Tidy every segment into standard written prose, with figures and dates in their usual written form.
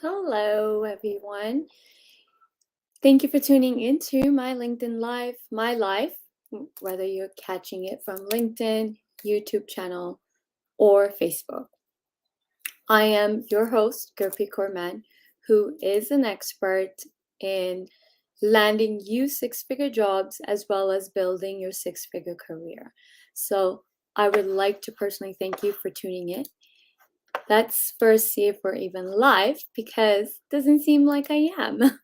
Hello, everyone. Thank you for tuning into my LinkedIn Live, my life, whether you're catching it from LinkedIn, YouTube channel, or Facebook. I am your host, Gurpreet Korman, who is an expert in landing you six-figure jobs as well as building your six-figure career. So I would like to personally thank you for tuning in. Let's first see if we're even live because it doesn't seem like I am.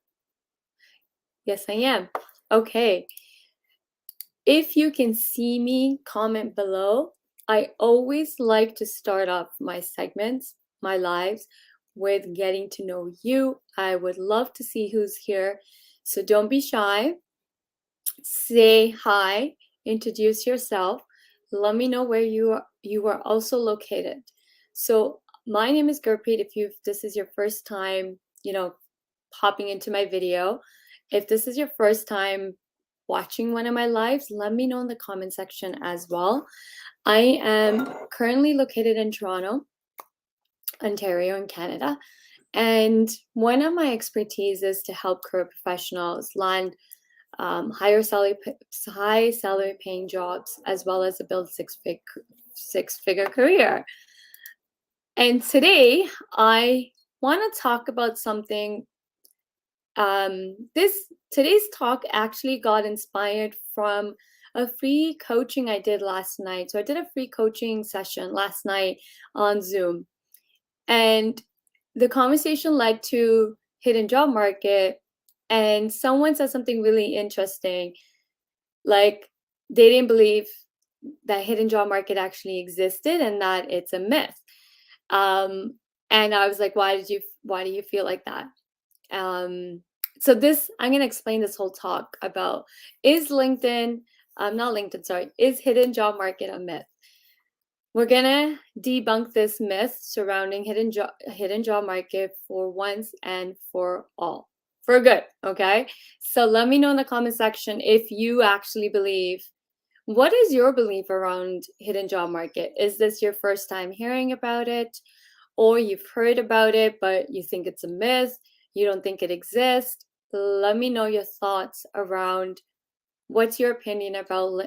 Yes, I am. Okay. If you can see me, comment below. I always like to start off my segments, my lives, with getting to know you. I would love to see who's here. So don't be shy. Say hi, introduce yourself. Let me know where you are also located. So my name is Gurpreet. If this is your first time, popping into my video. If this is your first time watching one of my lives, let me know in the comment section as well. I am currently located in Toronto, Ontario in Canada. And one of my expertise is to help career professionals land high salary paying jobs, as well as to build six-figure career. And today I want to talk about something. Today's talk actually got inspired from a free coaching I did last night. So I did a free coaching session last night on Zoom, and the conversation led to hidden job market. And someone said something really interesting, like they didn't believe that hidden job market actually existed and that it's a myth. And I was like, why do you feel like that? So I'm going to explain this whole talk about is hidden job market a myth? We're going to debunk this myth surrounding hidden job market for once and for all, for good. Okay. So let me know in the comment section if you actually believe. What is your belief around hidden job market? Is this your first time hearing about it, or you've heard about it, but you think it's a myth? You don't think it exists? Let me know your thoughts around what's your opinion about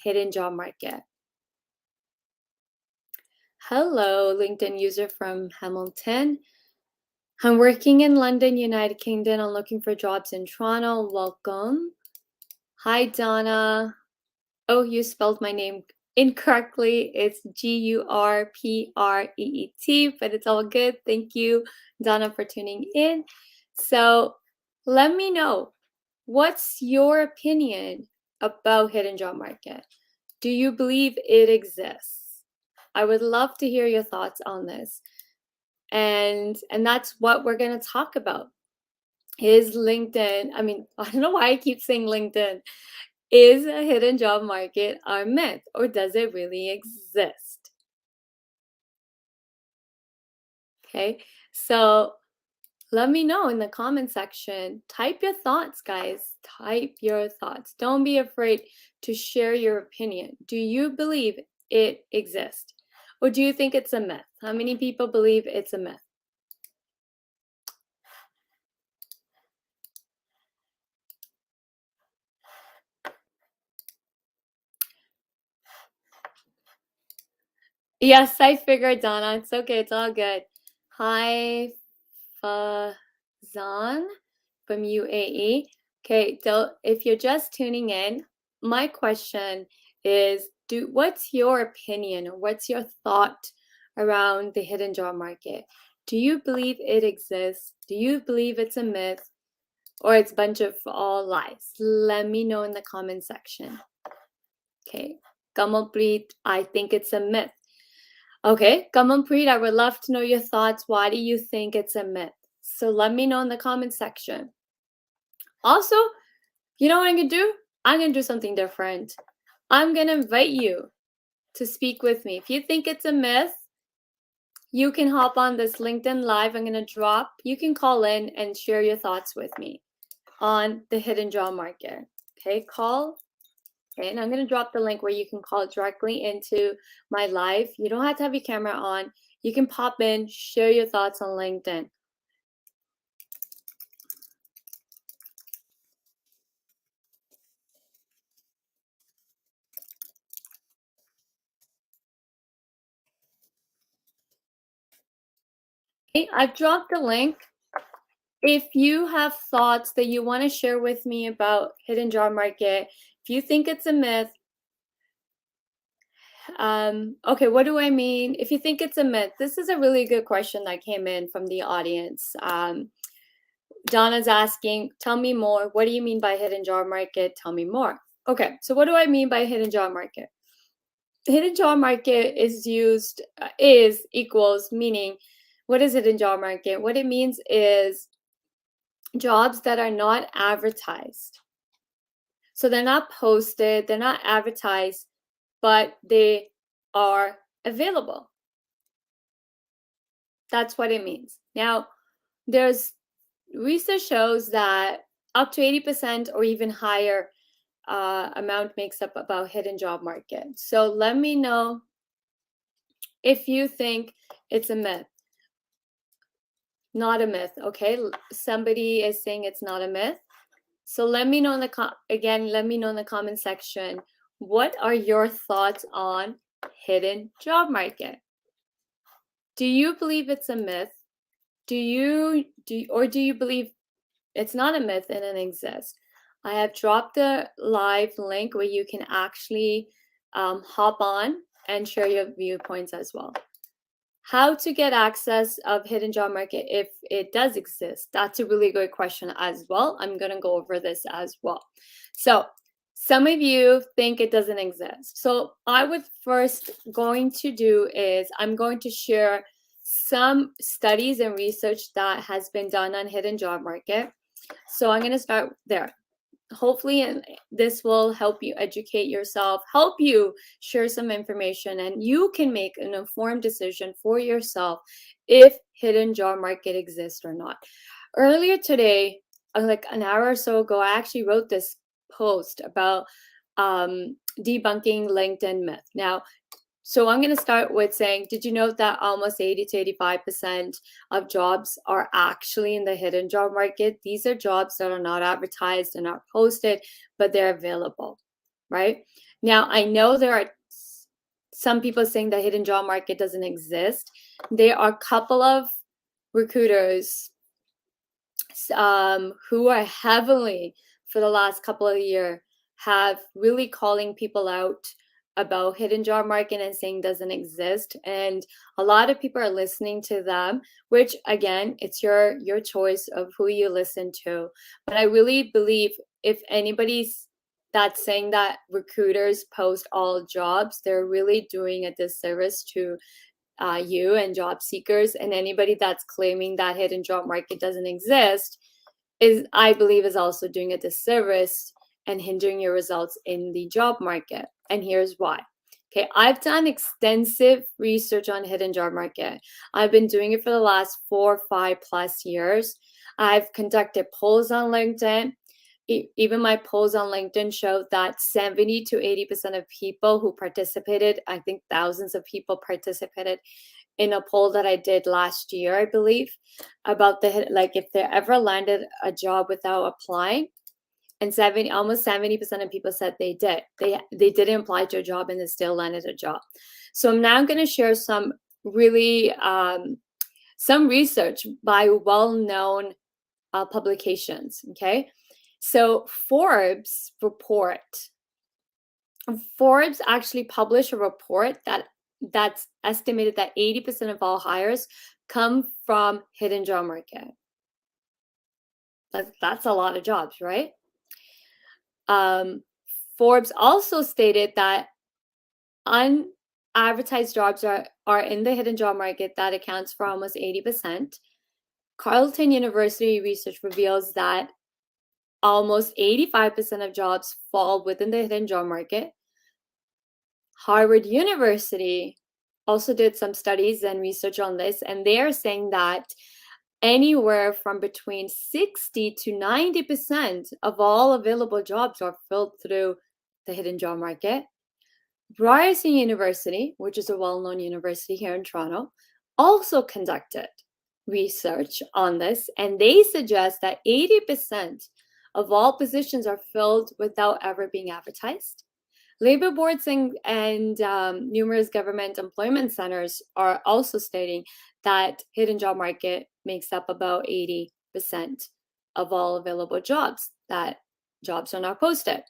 hidden job market. Hello, LinkedIn user from Hamilton. I'm working in London, United Kingdom. I'm looking for jobs in Toronto. Welcome. Hi, Donna. Oh, you spelled my name incorrectly. It's Gurpreet, but it's all good. Thank you, Donna, for tuning in. So let me know, what's your opinion about hidden job market? Do you believe it exists? I would love to hear your thoughts on this. And that's what we're going to talk about. Is LinkedIn, I don't know why I keep saying LinkedIn. Is a hidden job market a myth, or does it really exist? Okay, so let me know in the comment section. Type your thoughts, guys. Type your thoughts. Don't be afraid to share your opinion. Do you believe it exists, or do you think it's a myth? How many people believe it's a myth? Yes, I figured, Donna. It's okay. It's all good. Hi, Fazan from UAE. Okay, so if you're just tuning in, my question is, what's your opinion, or what's your thought around the hidden job market? Do you believe it exists? Do you believe it's a myth, or it's a bunch of all lies? Let me know in the comment section. Okay, Kamalpreet, I think it's a myth. Okay, Kamalpreet, I would love to know your thoughts. Why do you think it's a myth? So let me know in the comment section. Also, you know what I'm going to do? I'm going to do something different. I'm going to invite you to speak with me. If you think it's a myth, you can hop on this LinkedIn Live. I'm going to drop. You can call in and share your thoughts with me on the hidden job market. Okay, call. Okay, and I'm going to drop the link where you can call directly into my live. You don't have to have your camera on. You can pop in, share your thoughts on LinkedIn. Okay, I've dropped the link. If you have thoughts that you want to share with me about hidden job market, if you think it's a myth, okay, what do I mean? If you think it's a myth, this is a really good question that came in from the audience. Donna's asking, tell me more. What do you mean by hidden job market? Tell me more. Okay, so what do I mean by hidden job market? Hidden job market is equals meaning, what is hidden job market? What it means is jobs that are not advertised. So they're not posted, they're not advertised, but they are available. That's what it means. Now, there's research shows that up to 80% or even higher amount makes up about hidden job market. So let me know if you think it's a myth. Not a myth, okay? Somebody is saying it's not a myth. So let me know in the let me know in the comment section, what are your thoughts on hidden job market? Do you believe it's a myth? Do you believe it's not a myth and it exists? I have dropped the live link where you can actually hop on and share your viewpoints as well. How to get access of hidden job market if it does exist? That's a really good question as well. I'm going to go over this as well. So some of you think it doesn't exist. So I would first going to do is I'm going to share some studies and research that has been done on hidden job market. So I'm going to start there. Hopefully this will help you educate yourself, help you share some information, and you can make an informed decision for yourself if hidden job market exists or not. Earlier today, like an hour or so ago, I actually wrote this post about debunking LinkedIn myth. Now, so I'm going to start with saying, did you know that almost 80 to 85% of jobs are actually in the hidden job market? These are jobs that are not advertised and not posted, but they're available, right? Now, I know there are some people saying the hidden job market doesn't exist. There are a couple of recruiters who are heavily, for the last couple of years, have really calling people out about hidden job market and saying doesn't exist, and a lot of people are listening to them, which again, it's your choice of who you listen to. But I really believe if anybody's that's saying that recruiters post all jobs, they're really doing a disservice to you and job seekers. And anybody that's claiming that hidden job market doesn't exist is, I believe, is also doing a disservice and hindering your results in the job market. And here's why. Okay, I've done extensive research on hidden job market. I've been doing it for the last 4, 5+ years. I've conducted polls on LinkedIn. Even my polls on LinkedIn showed that 70 to 80% of people who participated, I think thousands of people participated in a poll that I did last year, I believe, about if they ever landed a job without applying. And almost 70% of people said they did. They didn't apply to a job and they still landed a job. So I'm now going to share some really some research by well-known publications. Okay, so Forbes actually published a report that's estimated that 80% of all hires come from hidden job market. That's a lot of jobs, right? Forbes also stated that unadvertised jobs are in the hidden job market that accounts for almost 80%. Carleton University research reveals that almost 85% of jobs fall within the hidden job market. Harvard University also did some studies and research on this, and they are saying that anywhere from between 60 to 90% of all available jobs are filled through the hidden job market. Ryerson University, which is a well-known university here in Toronto, also conducted research on this, and they suggest that 80% of all positions are filled without ever being advertised. Labor boards and numerous government employment centers are also stating that hidden job market makes up about 80% of all available jobs, that jobs are not posted.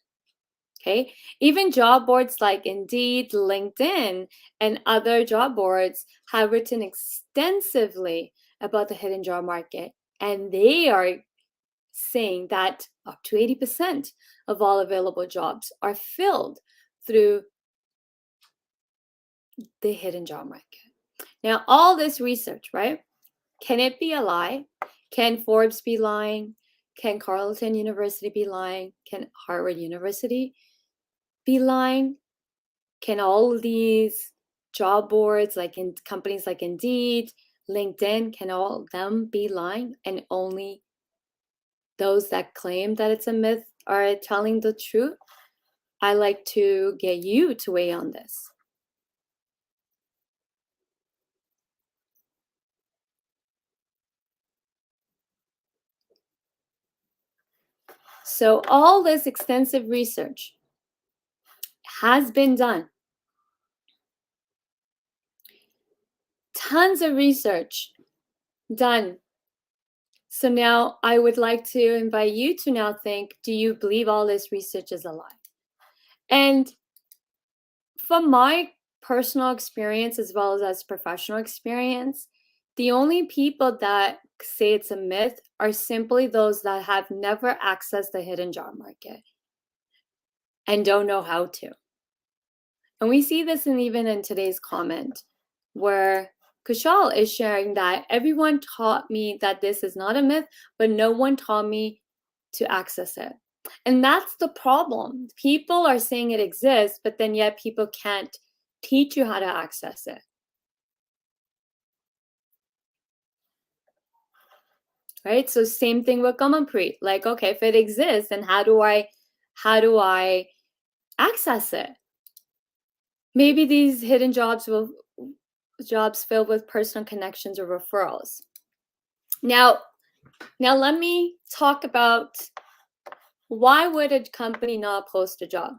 Okay, even job boards like Indeed, LinkedIn, and other job boards have written extensively about the hidden job market, and they are saying that up to 80% of all available jobs are filled through the hidden job market. Now, all this research, right? Can it be a lie? Can Forbes be lying? Can Carleton University be lying? Can Harvard University be lying? Can all these job boards, like in companies like Indeed, LinkedIn, can all of them be lying? And only those that claim that it's a myth are telling the truth? I like to get you to weigh on this. So all this extensive research has been done. Tons of research done. So now I would like to invite you to now think, do you believe all this research is a lie? And from my personal experience as well as professional experience, the only people that say it's a myth are simply those that have never accessed the hidden job market and don't know how to. And we see this even in today's comment, where Kushal is sharing that everyone taught me that this is not a myth, but no one taught me to access it. And that's the problem. People are saying it exists, but then yet people can't teach you how to access it. Right? So same thing with Gummanpreet. Like, okay, if it exists, then how do I access it? Maybe these hidden jobs filled with personal connections or referrals. Now let me talk about, why would a company not post a job?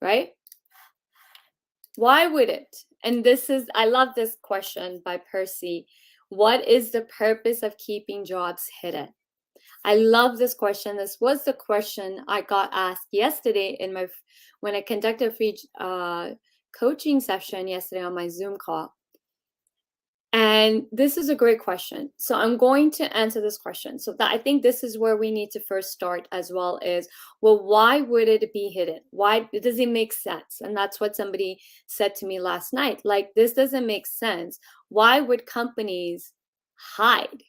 Right? Why would it? And I love this question by Percy. What is the purpose of keeping jobs hidden? I love this question. This was the question I got asked yesterday when I conducted a free coaching session yesterday on my Zoom call. And this is a great question. So I'm going to answer this question. So I think this is where we need to first start as well is, well, why would it be hidden? Why does it make sense? And that's what somebody said to me last night. Like, this doesn't make sense. Why would companies hide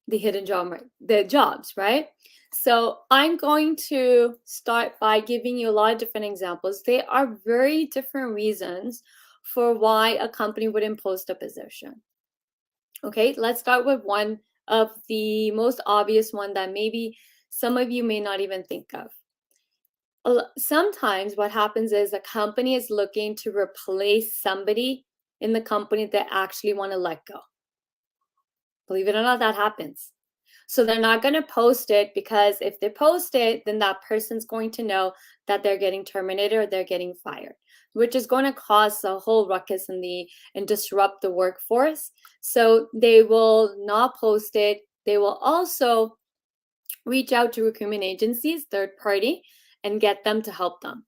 the hidden job, the jobs, right? So I'm going to start by giving you a lot of different examples. They are very different reasons for why a company wouldn't post a position. Okay, let's start with one of the most obvious one that maybe some of you may not even think of. Sometimes what happens is a company is looking to replace somebody in the company that actually want to let go. Believe it or not, that happens. So they're not going to post it, because if they post it, then that person's going to know that they're getting terminated or they're getting fired, which is going to cause a whole ruckus and disrupt the workforce. So they will not post it. They will also reach out to recruitment agencies, third party, and get them to help them.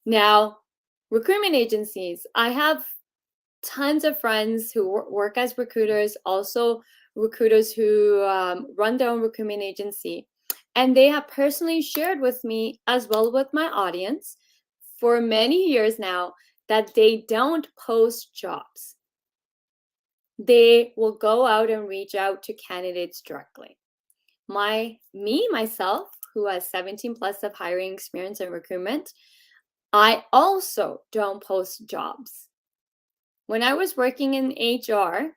Now, recruitment agencies, I have tons of friends who work as recruiters, also recruiters who run their own recruitment agency. And they have personally shared with me, as well with my audience, for many years now, that they don't post jobs. They will go out and reach out to candidates directly. Myself, who has 17 plus of hiring experience in recruitment, I also don't post jobs. When I was working in HR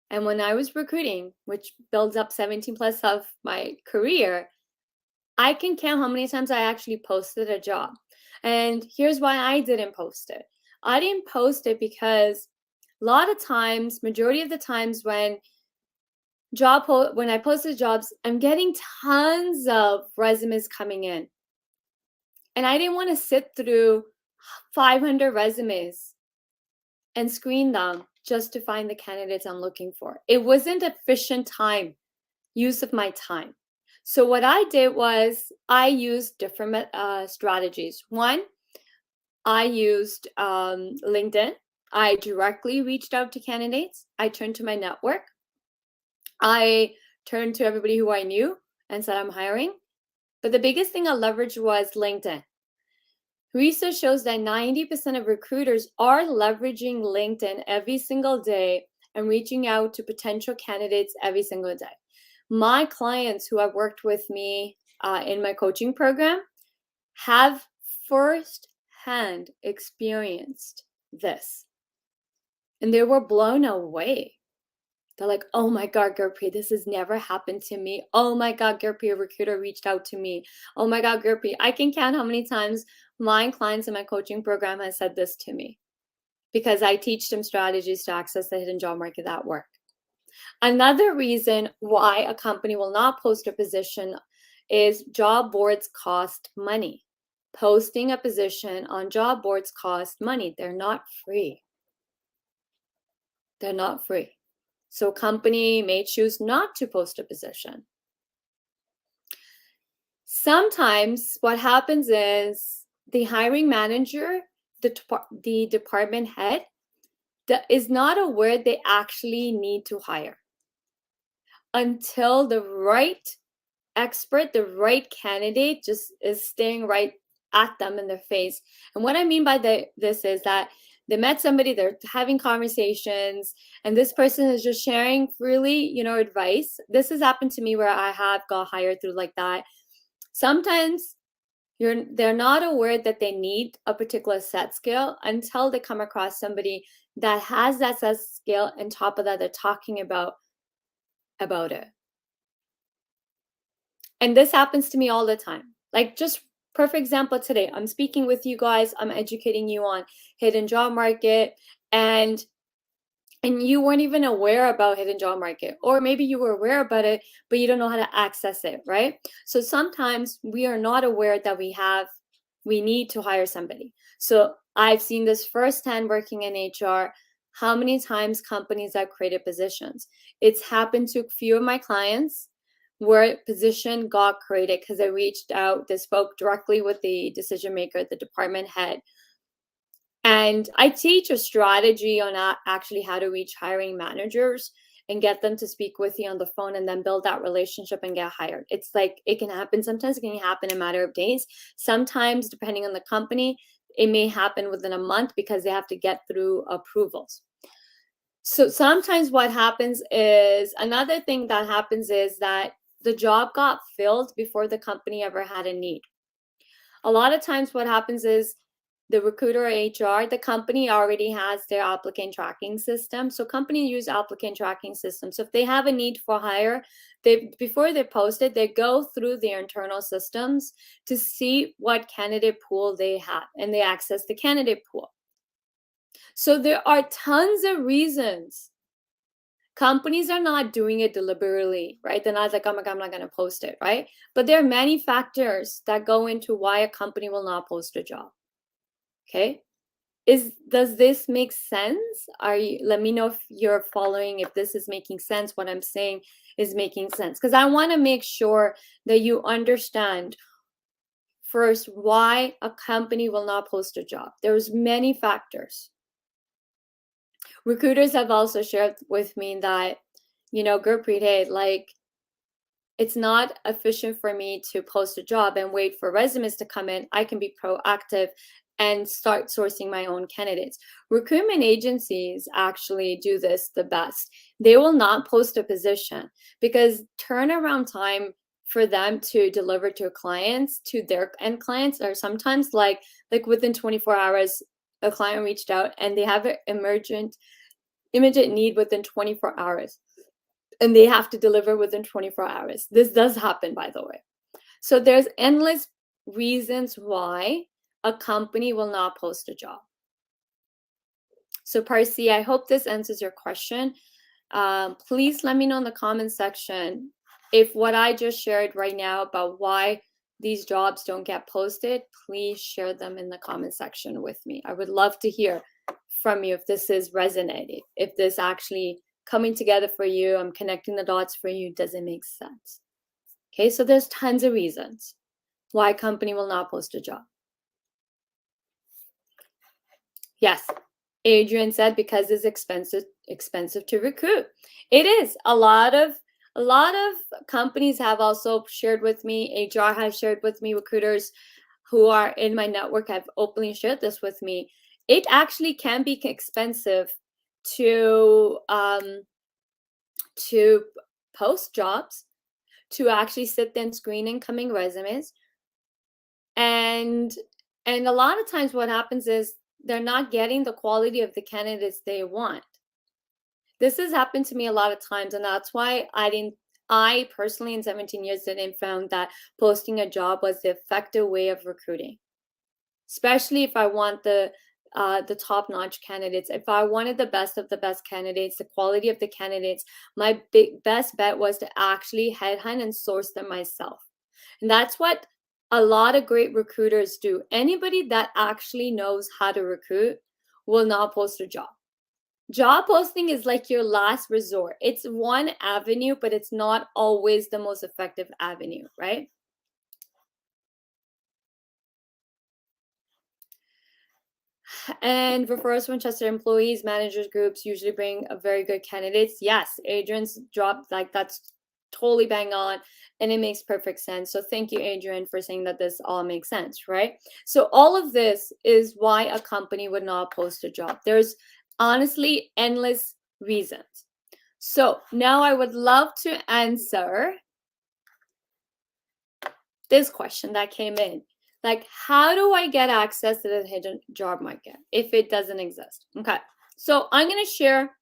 and when I was recruiting, which builds up 17 plus of my career, I can count how many times I actually posted a job. And here's why I didn't post it. I didn't post it because a lot of times, majority of the times when when I posted jobs, I'm getting tons of resumes coming in. And I didn't want to sit through 500 resumes and screen them just to find the candidates I'm looking for. It wasn't efficient use of my time. So what I did was I used different strategies. One, I used LinkedIn. I directly reached out to candidates. I turned to my network. I turned to everybody who I knew and said, I'm hiring. But the biggest thing I leveraged was LinkedIn. Research shows that 90% of recruiters are leveraging LinkedIn every single day and reaching out to potential candidates every single day. My clients who have worked with me in my coaching program have first-hand experienced this. And they were blown away. They're like, oh my God, Gurpreet, this has never happened to me. Oh my God, Gurpreet, a recruiter reached out to me. Oh my God, Gurpreet, I can count how many times my clients in my coaching program has said this to me because I teach them strategies to access the hidden job market that work. Another reason why a company will not post a position is job boards cost money. Posting a position on job boards cost money. They're not free. They're not free. So a company may choose not to post a position. Sometimes what happens is the hiring manager, the department head, is not aware they actually need to hire until the right expert, the right candidate just is staring right at them in their face. And what I mean by this is that they met somebody, they're having conversations, and this person is just sharing freely, advice. This has happened to me where I have got hired through like that. Sometimes they're not aware that they need a particular set skill until they come across somebody that has that set skill, and top of that, they're talking about it. And this happens to me all the time. Like, just perfect example today. I'm speaking with you guys. I'm educating you on hidden job market, and you weren't even aware about hidden job market, or maybe you were aware about it, but you don't know how to access it, right? So sometimes we are not aware that we need to hire somebody. So I've seen this firsthand working in HR. How many times companies have created positions? It's happened to a few of my clients where a position got created because they reached out, they spoke directly with the decision maker, the department head. And I teach a strategy on actually how to reach hiring managers and get them to speak with you on the phone and then build that relationship and get hired. It's like, it can happen. Sometimes it can happen in a matter of days. Sometimes, depending on the company, it may happen within a month because they have to get through approvals. So sometimes what happens is, another thing that happens is that the job got filled before the company ever had a need. A lot of times what happens is the recruiter or HR, the company already has their applicant tracking system. So companies use applicant tracking systems. So if they have a need for hire, before they post it, they go through their internal systems to see what candidate pool they have, and they access the candidate pool. So there are tons of reasons. Companies are not doing it deliberately, right? They're not like, oh my God, I'm not going to post it, right? But there are many factors that go into why a company will not post a job. Okay. Does this make sense? Let me know if you're following, if this is making sense, what I'm saying is making sense. Because I want to make sure that you understand first why a company will not post a job. There's many factors. Recruiters have also shared with me that, Gurpreet, hey, like, it's not efficient for me to post a job and wait for resumes to come in. I can be proactive and start sourcing my own candidates. Recruitment agencies actually do this the best. They will not post a position because turnaround time for them to deliver to clients, to their end clients, are sometimes like within 24 hours, a client reached out and they have an immediate need within 24 hours. And they have to deliver within 24 hours. This does happen, by the way. So there's endless reasons why a company will not post a job. So Parsi, I hope this answers your question. Please let me know in the comment section if what I just shared right now about why these jobs don't get posted, please share them in the comment section with me. I would love to hear from you if this is resonating, if this actually coming together for you, I'm connecting the dots for you, does it make sense? Okay, so there's tons of reasons why a company will not post a job. Yes, Adrian said because it's expensive to recruit. It is. A lot of companies have also shared with me, HR has shared with me, recruiters who are in my network have openly shared this with me. It actually can be expensive to post jobs, to actually sit there and screen incoming resumes. And a lot of times what happens is they're not getting the quality of the candidates they want. This has happened to me a lot of times, and that's why I personally in 17 years didn't found that posting a job was the effective way of recruiting, especially if I want the top-notch candidates. If I wanted the best of the best candidates, the quality of the candidates, my best bet was to actually headhunt and source them myself. And that's what a lot of great recruiters do. Anybody that actually knows how to recruit will not post a job. Job posting is like your last resort. It's one avenue, but it's not always the most effective avenue, right? And refers to Winchester employees, managers, groups usually bring a very good candidates. Yes, Adrian's job, like that's totally bang on, and it makes perfect sense. So thank you, Adrian, for saying that this all makes sense, right? So all of this is why a company would not post a job. There's honestly endless reasons. So now I would love to answer this question that came in. Like, how do I get access to the hidden job market if it doesn't exist? Okay, so I'm going to share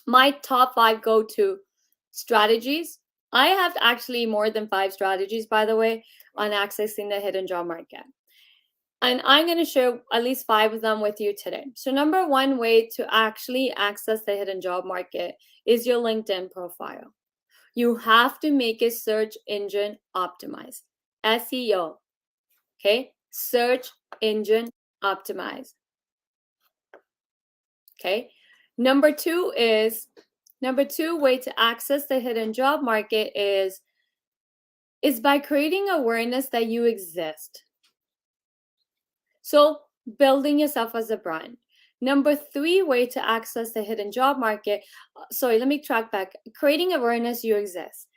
my top 5 go-to strategies. I have actually more than 5 strategies, by the way, on accessing the hidden job market. And I'm going to share at least 5 of them with you today. So number 1 way to actually access the hidden job market is your LinkedIn profile. You have to make it search engine optimized. SEO. Okay, search engine optimized. Okay, number two way to access the hidden job market is by creating awareness that you exist. So building yourself as a brand. Number 3 way to access the hidden job market, sorry, let me track back. Creating awareness you exist.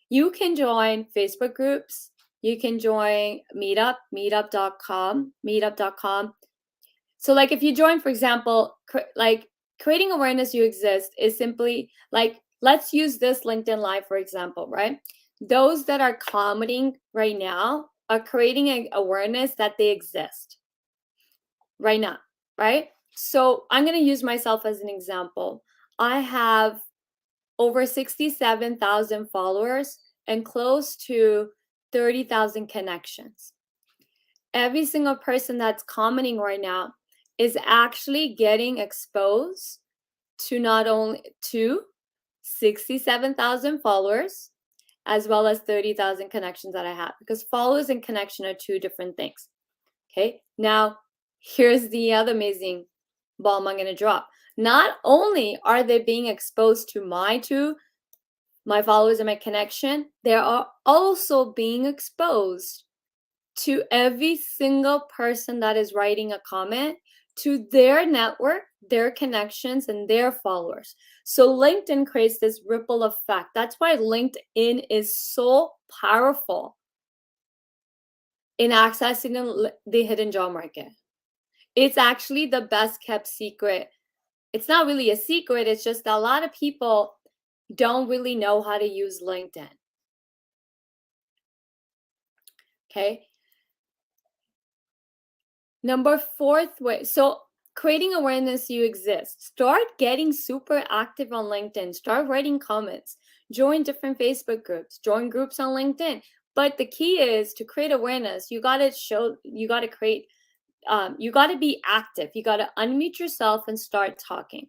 You can join Facebook groups. You can join Meetup, meetup.com. So like if you join, for example, like creating awareness you exist is simply like, let's use this LinkedIn Live, for example, right? Those that are commenting right now are creating an awareness that they exist right now, right? So I'm going to use myself as an example. I have over 67,000 followers and close to 30,000 connections. Every single person that's commenting right now is actually getting exposed to not only to 67,000 followers as well as 30,000 connections that I have, because followers and connection are 2 different things. Okay, now here's the other amazing bomb I'm going to drop. Not only are they being exposed to my followers and my connection, they are also being exposed to every single person that is writing a comment, to their network, their connections, and their followers. So LinkedIn creates this ripple effect. That's why LinkedIn is so powerful in accessing the hidden job market. It's actually the best kept secret. It's not really a secret. It's just that a lot of people don't really know how to use LinkedIn. Okay. Number 4th way. So creating awareness you exist. Start getting super active on LinkedIn. Start writing comments. Join different Facebook groups. Join groups on LinkedIn. But the key is to create awareness. You got to be active. You got to unmute yourself and start talking.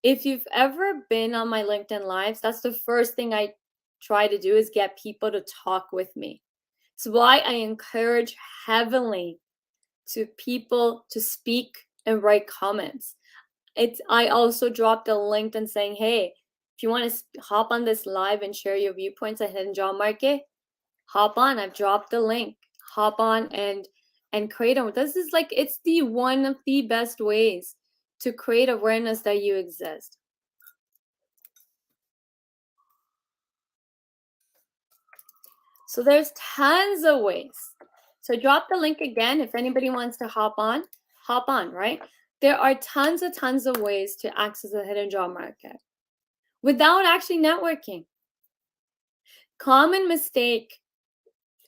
If you've ever been on my LinkedIn lives, that's the first thing I try to do is get people to talk with me. It's why I encourage heavily to people to speak and write comments. I also dropped a LinkedIn saying, hey, if you want to hop on this live and share your viewpoints on hidden job market, hop on. I've dropped the link. Hop on and create them. This is like, it's the one of the best ways to create awareness that you exist. So there's tons of ways. So drop the link again if anybody wants to hop on, right? There are tons of ways to access the hidden job market without actually networking. Common mistake,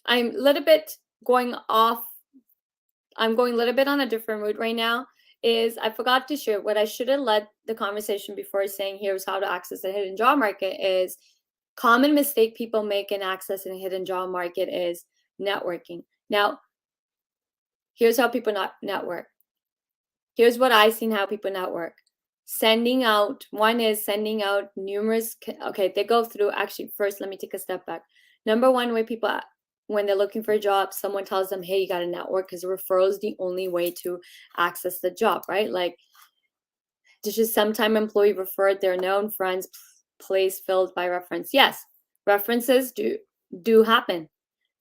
I'm a little bit going off, I'm going a little bit on a different route right now, is I forgot to share what I should have led the conversation before saying here's how to access the hidden job market is common mistake people make in accessing a hidden job market is networking. Now, here's how people not network. Here's what I've seen how people network. One is sending out numerous, okay, they go through, actually, first, let me take a step back. Number one way people, when they're looking for a job, someone tells them, hey, you got to network because referral is the only way to access the job, right? Like, it's just sometime employee referred their known friends, place filled by reference. Yes, references do happen.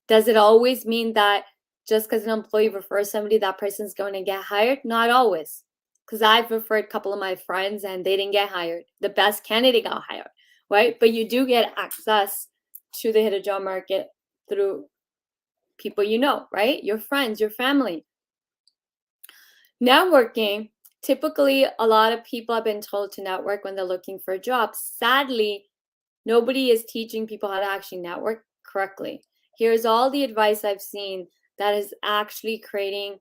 Does it always mean that just because an employee refers somebody, that person's going to get hired? Not always. Because I've referred a couple of my friends and they didn't get hired. The best candidate got hired, right? But you do get access to the hidden job market through people you know, right? Your friends, your family. Networking, typically a lot of people have been told to network when they're looking for a job. Sadly, nobody is teaching people how to actually network correctly. Here's all the advice I've seen that is actually creating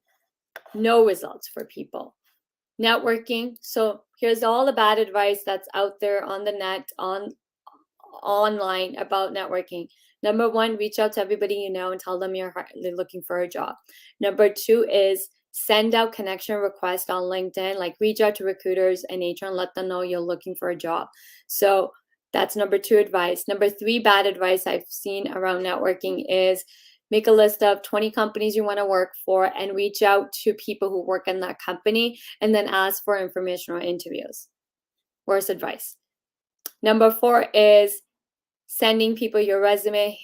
no results for people. Networking. So here's all the bad advice that's out there on the net, online about networking. Number one, reach out to everybody you know and tell them you're looking for a job. Number two is send out connection requests on LinkedIn, like reach out to recruiters and HR and let them know you're looking for a job. So that's number two advice. Number three bad advice I've seen around networking is make a list of 20 companies you want to work for and reach out to people who work in that company and then ask for information or interviews. Worst advice. Number four is sending people your resume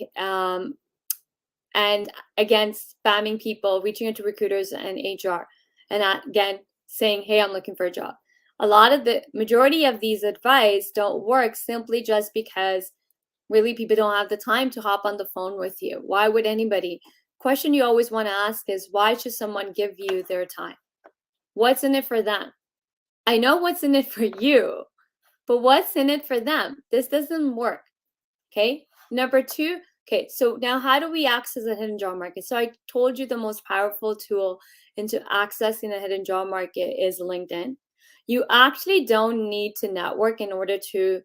and again, spamming people, reaching out to recruiters and HR. And again, saying, hey, I'm looking for a job. A lot of the majority of these advice don't work simply just because really people don't have the time to hop on the phone with you. Why would anybody? Question you always want to ask is, why should someone give you their time? What's in it for them? I know what's in it for you, but what's in it for them? This doesn't work. Okay. Number two, okay, so now how do we access a hidden job market? So I told you the most powerful tool into accessing a hidden job market is LinkedIn. You actually don't need to network in order to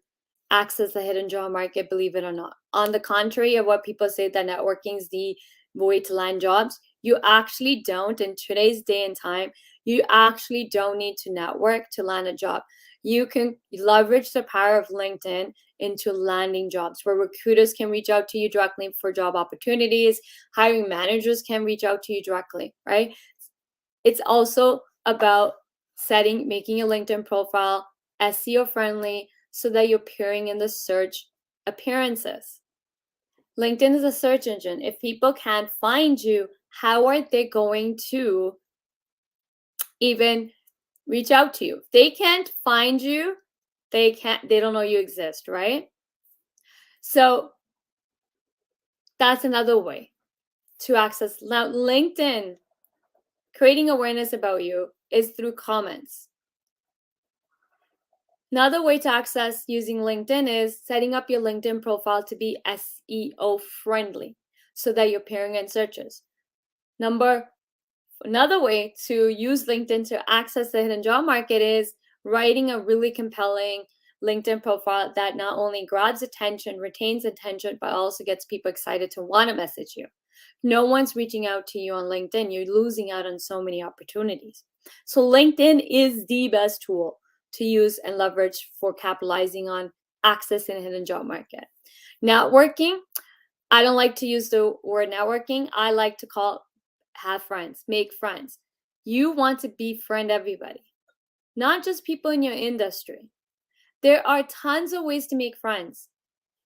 access the hidden job market, believe it or not. On the contrary of what people say that networking is the way to land jobs, you actually don't. In today's day and time, you actually don't need to network to land a job. You can leverage the power of LinkedIn into landing jobs where recruiters can reach out to you directly for job opportunities. Hiring managers can reach out to you directly, right? It's also about making a LinkedIn profile SEO friendly so that you're appearing in the search appearances. LinkedIn is a search engine. If people can't find you, how are they going to even reach out to you? If they can't find you, they don't know you exist, right? So that's another way to access. Now, LinkedIn, creating awareness about you is through comments. Another way to access using LinkedIn is setting up your LinkedIn profile to be SEO friendly so that you're appearing in searches. Another way to use LinkedIn to access the hidden job market is writing a really compelling LinkedIn profile that not only grabs attention, retains attention, but also gets people excited to want to message you. No one's reaching out to you on LinkedIn. You're losing out on so many opportunities. So LinkedIn is the best tool to use and leverage for capitalizing on access in a hidden job market. Networking, I don't like to use the word networking. I like to call have friends, make friends. You want to befriend everybody, not just people in your industry. There are tons of ways to make friends.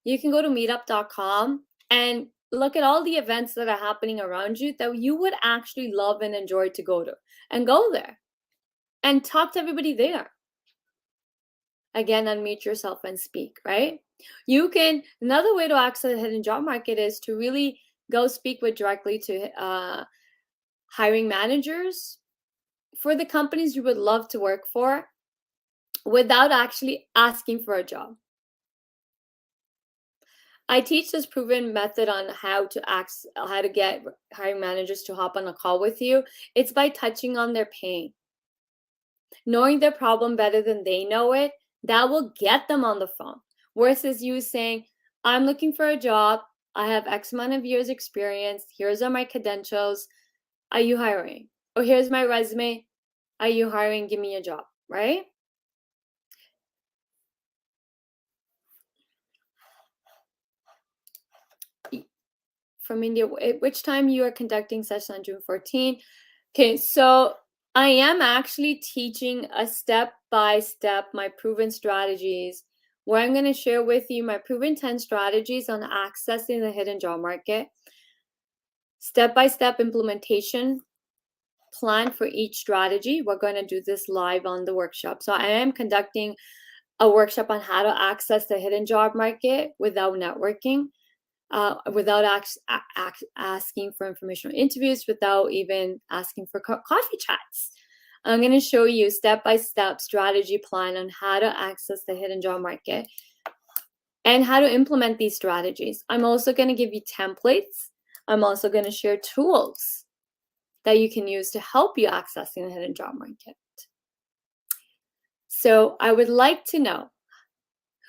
You can go to meetup.com and look at all the events that are happening around you that you would actually love and enjoy to go to, and go there and talk to everybody there. Again, unmute yourself and speak, right? Another way to access the hidden job market is to really go speak with directly to hiring managers for the companies you would love to work for without actually asking for a job. I teach this proven method on how to get hiring managers to hop on a call with you. It's by touching on their pain. Knowing their problem better than they know it, that will get them on the phone. Versus you saying, I'm looking for a job. I have X amount of years experience. Here's are my credentials. Are you hiring? Or here's my resume. Are you hiring? Give me a job, right? From India, which time you are conducting session on June 14? Okay, so I am actually teaching a step-by-step, my proven strategies, where I'm going to share with you my proven 10 strategies on accessing the hidden job market, step-by-step implementation plan for each strategy. We're going to do this live on the workshop. So I am conducting a workshop on how to access the hidden job market without networking. Without asking for informational interviews, without even asking for coffee chats. I'm going to show you step-by-step strategy plan on how to access the hidden job market and how to implement these strategies. I'm also going to give you templates. I'm also going to share tools that you can use to help you accessing the hidden job market. So I would like to know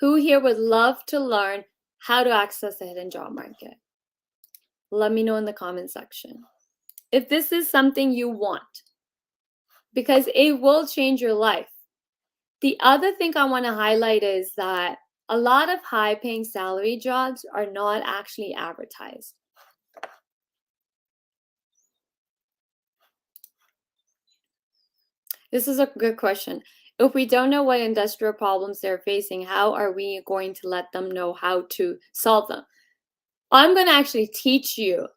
who here would love to learn how to access the hidden job market. Let me know in the comment section if this is something you want, because it will change your life. The other thing I want to highlight is that a lot of high-paying salary jobs are not actually advertised. This is a good question. If we don't know what industrial problems they're facing, how are we going to let them know how to solve them? I'm going to actually teach you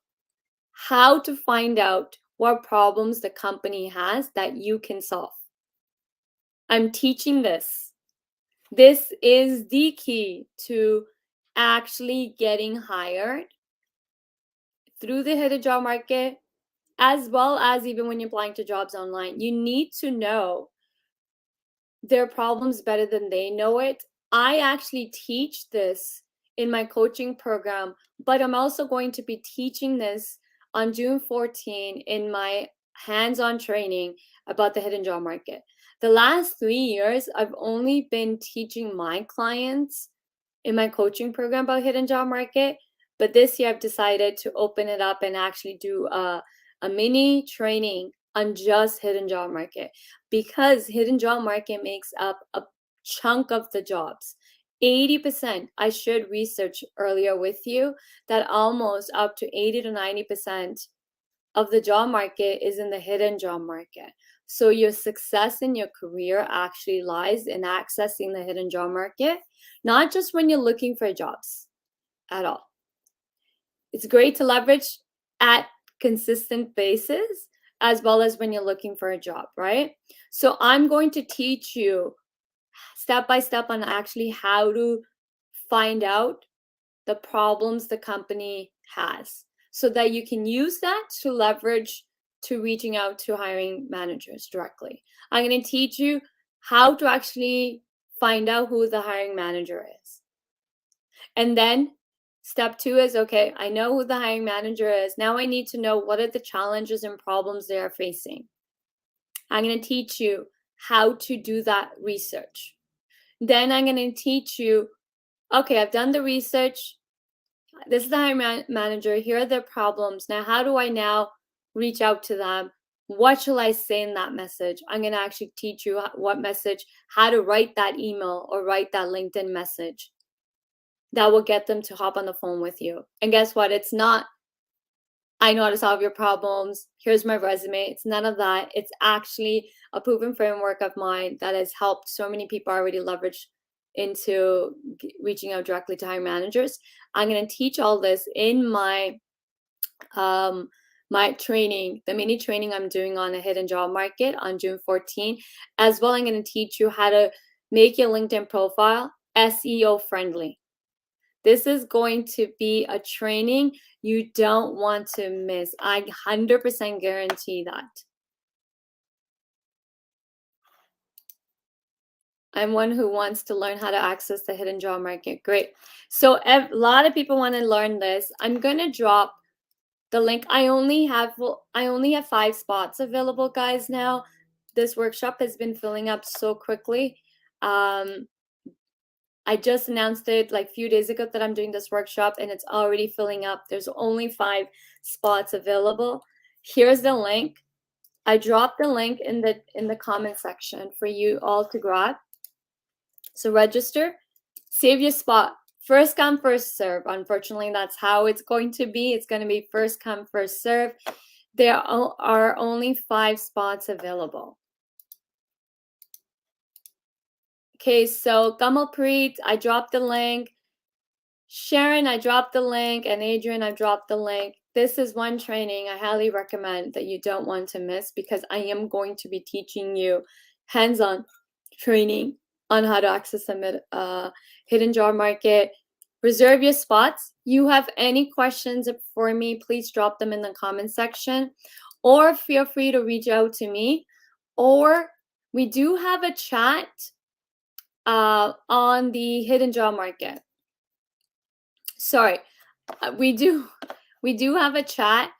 how to find out what problems the company has that you can solve. I'm teaching this. This is the key to actually getting hired through the hidden job market, as well as even when you're applying to jobs online. You need to know their problems better than they know it. I actually teach this in my coaching program, but I'm also going to be teaching this on June 14 in my hands-on training about the hidden job market. The last 3 years, I've only been teaching my clients in my coaching program about hidden job market, but this year I've decided to open it up and actually do a mini training on just hidden job market, because hidden job market makes up a chunk of the jobs. 80%, I shared research earlier with you that almost up to 80 to 90% of the job market is in the hidden job market. So your success in your career actually lies in accessing the hidden job market, not just when you're looking for jobs at all. It's great to leverage at consistent basis, as well as when you're looking for a job, right? So I'm going to teach you step by step on actually how to find out the problems the company has, so that you can use that to leverage to reaching out to hiring managers directly. I'm going to teach you how to actually find out who the hiring manager is. And then step 2 is, okay, I know who the hiring manager is. Now I need to know what are the challenges and problems they are facing. I'm going to teach you how to do that research. Then I'm going to teach you, okay, I've done the research. This is the hiring manager. Here are their problems. Now, how do I now reach out to them? what shall I say in that message? I'm going to actually teach you what message, how to write that email or write that LinkedIn message that will get them to hop on the phone with you. And guess what? It's not, I know how to solve your problems, here's my resume. It's none of that. It's actually a proven framework of mine that has helped so many people already leverage into reaching out directly to hiring managers. I'm going to teach all this in my training, the mini training I'm doing on a hidden job market on June 14. As well, I'm going to teach you how to make your LinkedIn profile SEO friendly. This is going to be a training you don't want to miss. I 100% guarantee that. I'm one who wants to learn how to access the hidden job market. Great. So a lot of people want to learn this. I'm going to drop the link. I only have 5 spots available, guys, now. This workshop has been filling up so quickly. I just announced it like a few days ago that I'm doing this workshop, and it's already filling up. There's only 5 spots available. Here's the link. I dropped the link in the comment section for you all to grab. So register, save your spot. First come, first serve. Unfortunately, that's how it's going to be. It's going to be first come, first serve. There are only 5 spots available. Okay, so Gamalpreet, I dropped the link. Sharon, I dropped the link. And Adrian, I dropped the link. This is one training I highly recommend that you don't want to miss, because I am going to be teaching you hands-on training on how to access a hidden job market. Reserve your spots. You have any questions for me, please drop them in the comment section, or feel free to reach out to me. Or we do have a chat on the hidden job market. Sorry, we do have a chat,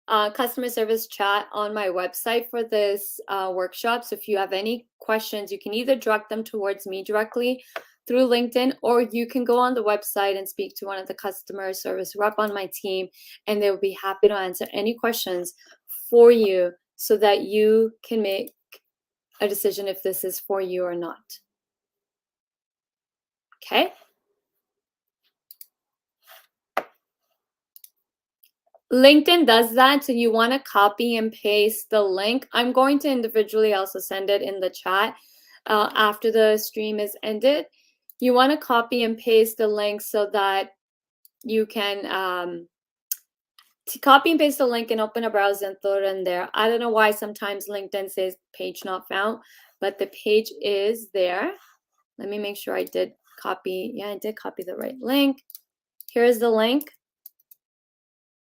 customer service chat on my website for this workshop. So if you have any questions, you can either direct them towards me directly through LinkedIn, or you can go on the website and speak to one of the customer service rep on my team, and they will be happy to answer any questions for you so that you can make a decision if this is for you or not. Okay. LinkedIn does that, so you want to copy and paste the link. I'm going to individually also send it in the chat after the stream is ended. You want to copy and paste the link so that you can copy and paste the link and open a browser and throw it in there. I don't know why sometimes LinkedIn says page not found, but the page is there. Let me make sure I did copy. Yeah, I did copy the right link. Here's the link.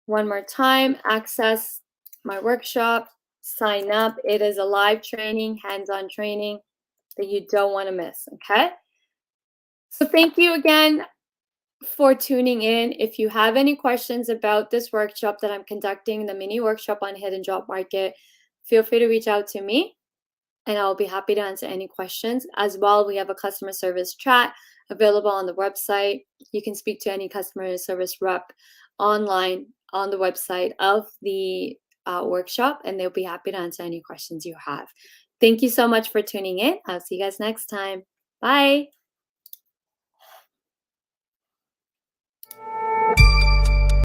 One more time, access my workshop, sign up. It is a live training, hands-on training that you don't want to miss, okay? So thank you again for tuning in. If you have any questions about this workshop that I'm conducting, the mini workshop on hidden job market, feel free to reach out to me, and I'll be happy to answer any questions. As well, we have a customer service chat available on the website. You can speak to any customer service rep online on the website of the workshop, and they'll be happy to answer any questions you have. Thank you so much for tuning in. I'll see you guys next time. Bye.